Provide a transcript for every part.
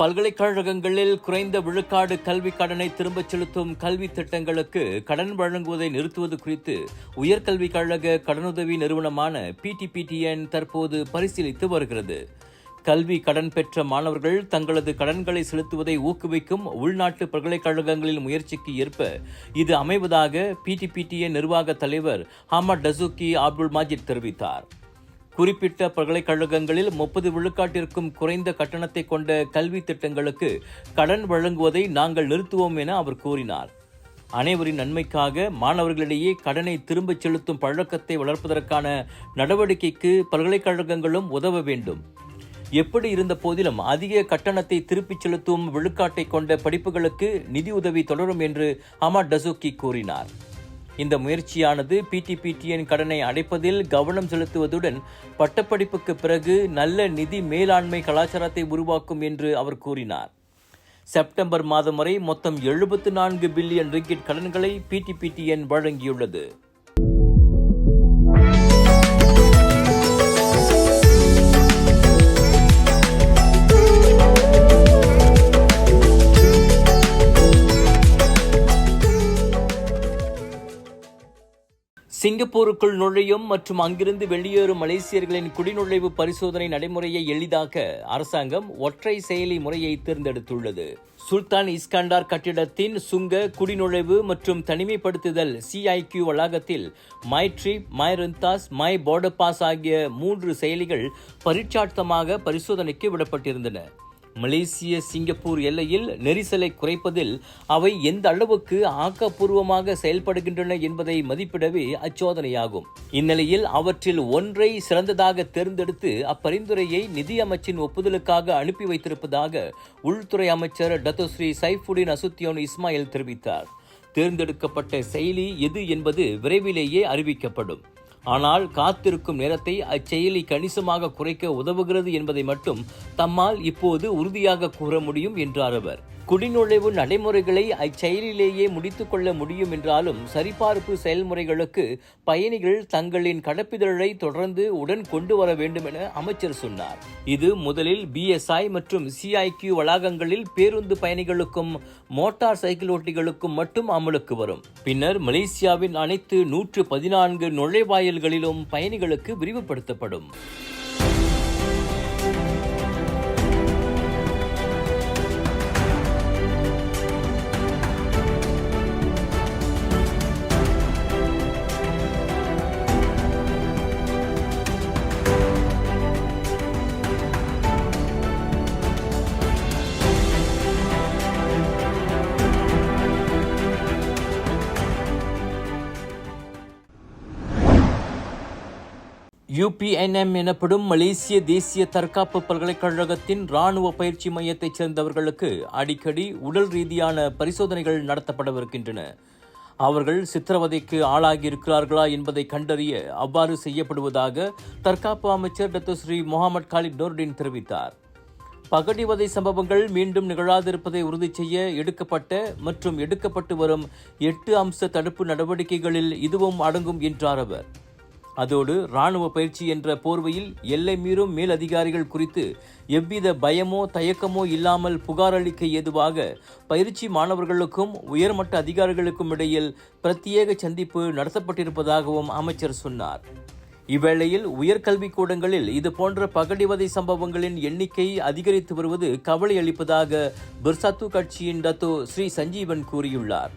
பல்கலைக்கழகங்களில் குறைந்த விழுக்காடு கல்வி கடனை திரும்பச் செலுத்தும் கல்வி திட்டங்களுக்கு கடன் வழங்குவதை நிறுத்துவது குறித்து உயர்கல்விக் கழக கடனுதவி நிறுவனமான PTPTN தற்போது பரிசீலித்து வருகிறது. கல்வி கடன் பெற்ற மாணவர்கள் தங்களது கடன்களை செலுத்துவதை ஊக்குவிக்கும் உள்நாட்டு பல்கலைக்கழகங்களின் முயற்சிக்கு ஏற்ப இது அமைவதாக PTPTN நிர்வாக தலைவர் ஹமட் டசூக்கி அப்துல் மாஜித் தெரிவித்தார். குறிப்பிட்ட பல்கலைக்கழகங்களில் 30 விழுக்காட்டிற்கும் குறைந்த கட்டணத்தை கொண்ட கல்வி திட்டங்களுக்கு கடன் வழங்குவதை நாங்கள் நிறுத்துவோம் என அவர் கூறினார். அனைவரின் நன்மைக்காக மாணவர்களிடையே கடனை திரும்பச் செலுத்தும் பழக்கத்தை வளர்ப்பதற்கான நடவடிக்கைக்கு பல்கலைக்கழகங்களும் உதவ வேண்டும். எப்படி இருந்த போதிலும் அதிக கட்டணத்தை திருப்பிச் செலுத்தும் விழுக்காட்டை கொண்ட படிப்புகளுக்கு நிதியுதவி தொடரும் என்று ஹமட் டசூக்கி கூறினார். இந்த முயற்சியானது PTPTN கடனை அடைப்பதில் கவனம் செலுத்துவதுடன் பட்டப்படிப்புக்கு பிறகு நல்ல நிதி மேலாண்மை கலாச்சாரத்தை உருவாக்கும் என்று அவர் கூறினார். செப்டம்பர் மாதம் வரை மொத்தம் 74 பில்லியன் ரிங்கிட் கடன்களை PTPTN வழங்கியுள்ளது. சிங்கப்பூருக்குள் நுழையும் மற்றும் அங்கிருந்து வெளியேறும் மலேசியர்களின் குடிநுழைவு பரிசோதனை நடைமுறையை எளிதாக்க அரசாங்கம் ஒற்றை செயலி முறையை தேர்ந்தெடுத்துள்ளது. சுல்தான் இஸ்கண்டார் கட்டிடத்தின் சுங்க குடிநுழைவு மற்றும் தனிமைப்படுத்துதல் CIQ வளாகத்தில் my trip, my Rentas, my border pass ஆகிய 3 செயலிகள் பரீட்சார்த்தமாக பரிசோதனைக்கு விடப்பட்டிருந்தன. மலேசிய சிங்கப்பூர் எல்லையில் நெரிசலை குறைப்பதில் அவை எந்த அளவுக்கு ஆக்கப்பூர்வமாக செயல்படுகின்றன என்பதை மதிப்பிடவே அச்சோதனையாகும். இந்நிலையில் அவற்றில் ஒன்றை சிறந்ததாக தேர்ந்தெடுத்து அப்பரிந்துரையை நிதி அமைச்சின் ஒப்புதலுக்காக அனுப்பி வைத்திருப்பதாக உள்துறை அமைச்சர் டத்தோஸ்ரீ சைஃபுடின் அசுத்தியோன் இஸ்மாயில் தெரிவித்தார். தேர்ந்தெடுக்கப்பட்ட செயலி எது என்பது விரைவிலேயே அறிவிக்கப்படும். ஆனால் காத்திருக்கும் நேரத்தை அச்செயலி கணிசமாக குறைக்க உதவுகிறது என்பதை மட்டும் தம்மால் இப்போது உறுதியாக கூற முடியும் என்றார் அவர். குடிநுழைவு நடைமுறைகளை அச்செயலிலேயே முடித்துக் கொள்ள முடியும் என்றாலும் சரிபார்ப்பு செயல்முறைகளுக்கு பயணிகள் தங்களின் கடப்பிதழை தொடர்ந்து உடன் கொண்டு வர வேண்டும் என அமைச்சர் சொன்னார். இது முதலில் BSI மற்றும் CIQ வளாகங்களில் பேருந்து பயணிகளுக்கும் மோட்டார் சைக்கிள் ஓட்டிகளுக்கும் மட்டும் அமலுக்கு வரும். பின்னர் மலேசியாவின் அனைத்து 114 நுழைவாயில்களிலும் பயணிகளுக்கு விரிவுபடுத்தப்படும். UPNM எனப்படும் மலேசிய தேசிய தற்காப்பு பல்கலைக்கழகத்தின் இராணுவ பயிற்சி மையத்தைச் சேர்ந்தவர்களுக்கு அடிக்கடி உடல் ரீதியான பரிசோதனைகள் நடத்தப்படவிருக்கின்றன. அவர்கள் சித்திரவதைக்கு ஆளாகியிருக்கிறார்களா என்பதை கண்டறிய அவ்வாறு செய்யப்படுவதாக தற்காப்பு அமைச்சர் டத்தோஸ்ரீ முகமது காலித் நூர்டின் தெரிவித்தார். பகடிவதை சம்பவங்கள் மீண்டும் நிகழாதிருப்பதை உறுதி செய்ய எடுக்கப்பட்ட மற்றும் எடுக்கப்பட்டு வரும் 8 அம்ச தடுப்பு நடவடிக்கைகளில் இதுவும் அடங்கும் என்றார் அவர். அதோடு இராணுவ பயிற்சி என்ற போர்வையில் எல்லை மீறும் மேல் அதிகாரிகள் குறித்து எவ்வித பயமோ தயக்கமோ இல்லாமல் புகார் அளிக்க ஏதுவாக பயிற்சி மாணவர்களுக்கும் உயர்மட்ட அதிகாரிகளுக்கும் இடையில் பிரத்யேக சந்திப்பு நடத்தப்பட்டிருப்பதாகவும் அமைச்சர் சொன்னார். இவ்வேளையில் உயர்கல்விக் கூடங்களில் இதுபோன்ற பகடிவதை சம்பவங்களின் எண்ணிக்கை அதிகரித்து வருவது கவலை அளிப்பதாக பிர்சாத்து கட்சியின் டத்தோ ஸ்ரீ சஞ்சீவன் கூறியுள்ளார்.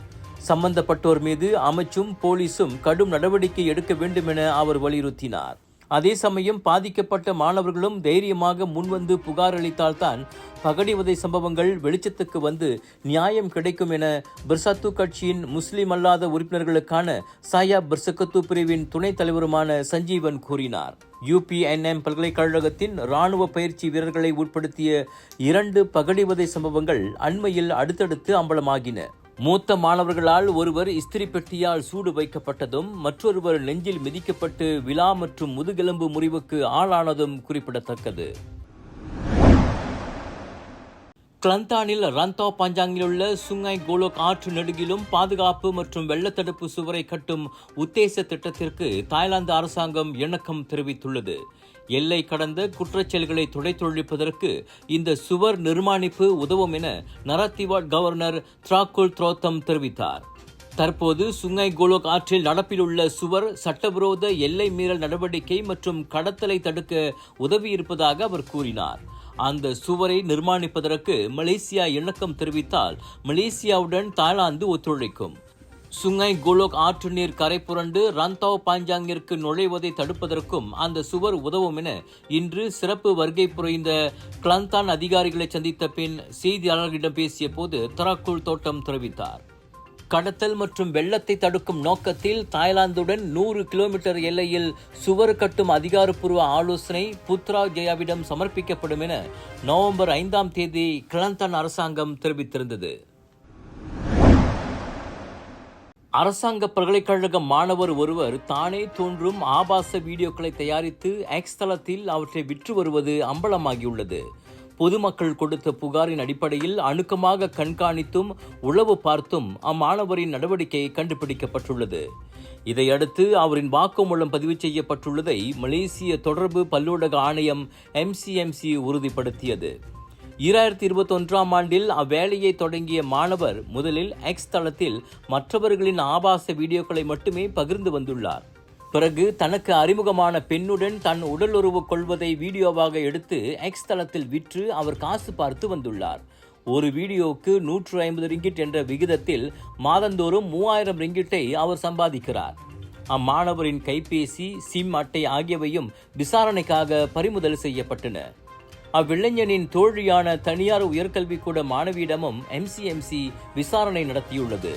சம்பந்தப்பட்டோர் மீது அமைச்சும் போலீசும் கடும் நடவடிக்கை எடுக்க வேண்டும் என அவர் வலியுறுத்தினார். அதே சமயம் பாதிக்கப்பட்ட மாணவர்களும் தைரியமாக முன்வந்து புகார் அளித்தால்தான் பகடிவதை சம்பவங்கள் வெளிச்சத்துக்கு வந்து நியாயம் கிடைக்கும் என பிர்சாத்து கட்சியின் முஸ்லிம் அல்லாத உறுப்பினர்களுக்கான சாயா பிர்சகத்து பிரிவின் துணைத் தலைவருமான சஞ்சீவன் கூறினார். UPNM பல்கலைக்கழகத்தின் இராணுவ பயிற்சி வீரர்களை உட்படுத்திய 2 பகடிவதை சம்பவங்கள் அண்மையில் அடுத்தடுத்து அம்பலமாகின. மூத்த மாணவர்களால் ஒருவர் இஸ்திரி பெட்டியால் சூடு வைக்கப்பட்டதும் மற்றொருவர் நெஞ்சில் மிதிக்கப்பட்டு விலா மற்றும் முதுகெலும்பு முறிவுக்கு ஆளானதும் குறிப்பிடத்தக்கது. கிளந்தானில் ரந்தோ பஞ்சாங்கில் உள்ள சுங்காய் கோலோக் ஆற்று நெடுகிலும் பாதுகாப்பு மற்றும் வெள்ளத்தடுப்பு சுவரை கட்டும் உத்தேச திட்டத்திற்கு தாய்லாந்து அரசாங்கம் இணக்கம் தெரிவித்துள்ளது. எல்லை கடந்த குற்றச்செயல்களை துடைத்தொழிப்பதற்கு இந்த சுவர் நிர்மாணிப்பு உதவும் என நரத்திவாட் கவர்னர் த்ராக்குல் த்ரோத்தம் தெரிவித்தார். தற்போது சுங்காய் கோலோக் ஆற்றில் நடப்பில் உள்ள சுவர் சட்டவிரோத எல்லை மீறல் நடவடிக்கை மற்றும் கடத்தலை தடுக்க உதவியிருப்பதாக அவர் கூறினார். அந்த சுவரை நிர்மாணிப்பதற்கு மலேசியா இணக்கம் தெரிவித்தால் மலேசியாவுடன் தாய்லாந்து ஒத்துழைக்கும். சுங்காய் கோலோக் ஆற்று நீர் கரை புரண்டு ரந்தோ பாஞ்சாங்கிற்கு நுழைவதை தடுப்பதற்கும் அந்த சுவர் உதவும் என இன்று சிறப்பு வருகை புரிந்த கிளந்தான் அதிகாரிகளை சந்தித்த பின் செய்தியாளர்களிடம் பேசிய போது தராக்குள் தோட்டம் தெரிவித்தார். கடத்தல் மற்றும் வெள்ளத்தை தடுக்கும் நோக்கத்தில் தாய்லாந்துடன் 100 கிலோமீட்டர் எல்லையில் சுவர் கட்டும் அதிகாரப்பூர்வ ஆலோசனை புத்ரா ஜெயாவிடம் சமர்ப்பிக்கப்படும் என நவம்பர் 5ஆம் தேதி கிளந்தான் அரசாங்கம் தெரிவித்திருந்தது. அரசாங்க பல்கலைக்கழக மாணவர் ஒருவர் தானே தோன்றும் ஆபாச வீடியோக்களை தயாரித்து எக்ஸ் தளத்தில் அவற்றை விற்று வருவது அம்பலமாகியுள்ளது. பொதுமக்கள் கொடுத்த புகாரின் அடிப்படையில் அணுக்கமாக கண்காணித்தும் உளவு பார்த்தும் அம்மாணவரின் நடவடிக்கை கண்டுபிடிக்கப்பட்டுள்ளது. இதையடுத்து அவரின் வாக்குமூலம் பதிவு செய்யப்பட்டுள்ளதை மலேசிய தொடர்பு பல்லூடக ஆணையம் MCMC உறுதிப்படுத்தியது. 2021ஆம் ஆண்டில் அவ்வேலையை தொடங்கிய மாணவர் முதலில் எக்ஸ் தளத்தில் மற்றவர்களின் ஆபாச வீடியோக்களை மட்டுமே பகிர்ந்து வந்துள்ளார். பிறகு தனக்கு அறிமுகமான பெண்ணுடன் தன் உடலுறவு கொள்வதை வீடியோவாக எடுத்து எக்ஸ் தளத்தில் விற்று அவர் காசு பார்த்து வந்துள்ளார். ஒரு வீடியோவுக்கு 150 ரிங்கிட் என்ற விகிதத்தில் மாதந்தோறும் 3000 ரிங்கிட்டை அவர் சம்பாதிக்கிறார். அம்மாணவரின் கைபேசி, சிம் அட்டை ஆகியவையும் விசாரணைக்காக பறிமுதல் செய்யப்பட்டன. அவ்விளைஞனின் தோழியான தனியார் உயர்கல்விக்கூட மாணவியிடமும் MCMC விசாரணை நடத்தியுள்ளது.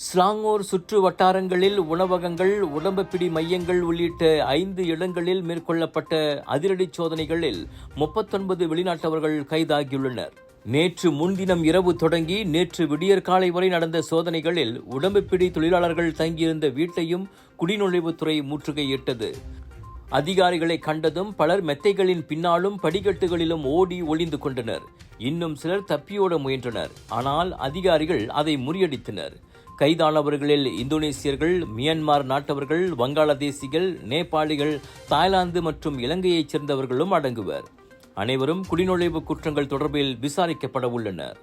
ஸ்லாங்கோர் சுற்று வட்டாரங்களில் உணவகங்கள், உடம்புப்பிடி மையங்கள் உள்ளிட்ட 5 இடங்களில் மேற்கொள்ளப்பட்ட அதிரடி சோதனைகளில் 39 வெளிநாட்டவர்கள் கைதாகியுள்ளனர். நேற்று முன்தினம் இரவு தொடங்கி நேற்று விடியற்காலை வரை நடந்த சோதனைகளில் உடம்புப்பிடி தொழிலாளர்கள் தங்கியிருந்த வீட்டையும் குடிநுழைவுத்துறை முற்றுகையிட்டது. அதிகாரிகளை கண்டதும் பலர் மெத்தைகளின் பின்னாலும் படிக்கட்டுகளிலும் ஓடி ஒளிந்து கொண்டனர். இன்னும் சிலர் தப்பியோட முயன்றனர். ஆனால் அதிகாரிகள் அதை முறியடித்தனர். கைதானவர்களில் இந்தோனேசியர்கள், மியான்மர் நாட்டவர்கள், வங்காளதேசிகள், நேபாளிகள், தாய்லாந்து மற்றும் இலங்கையைச் சேர்ந்தவர்களும் அடங்குவர். அனைவரும் குடிநுழைவு குற்றங்கள் தொடர்பில் விசாரிக்கப்பட உள்ளனர்.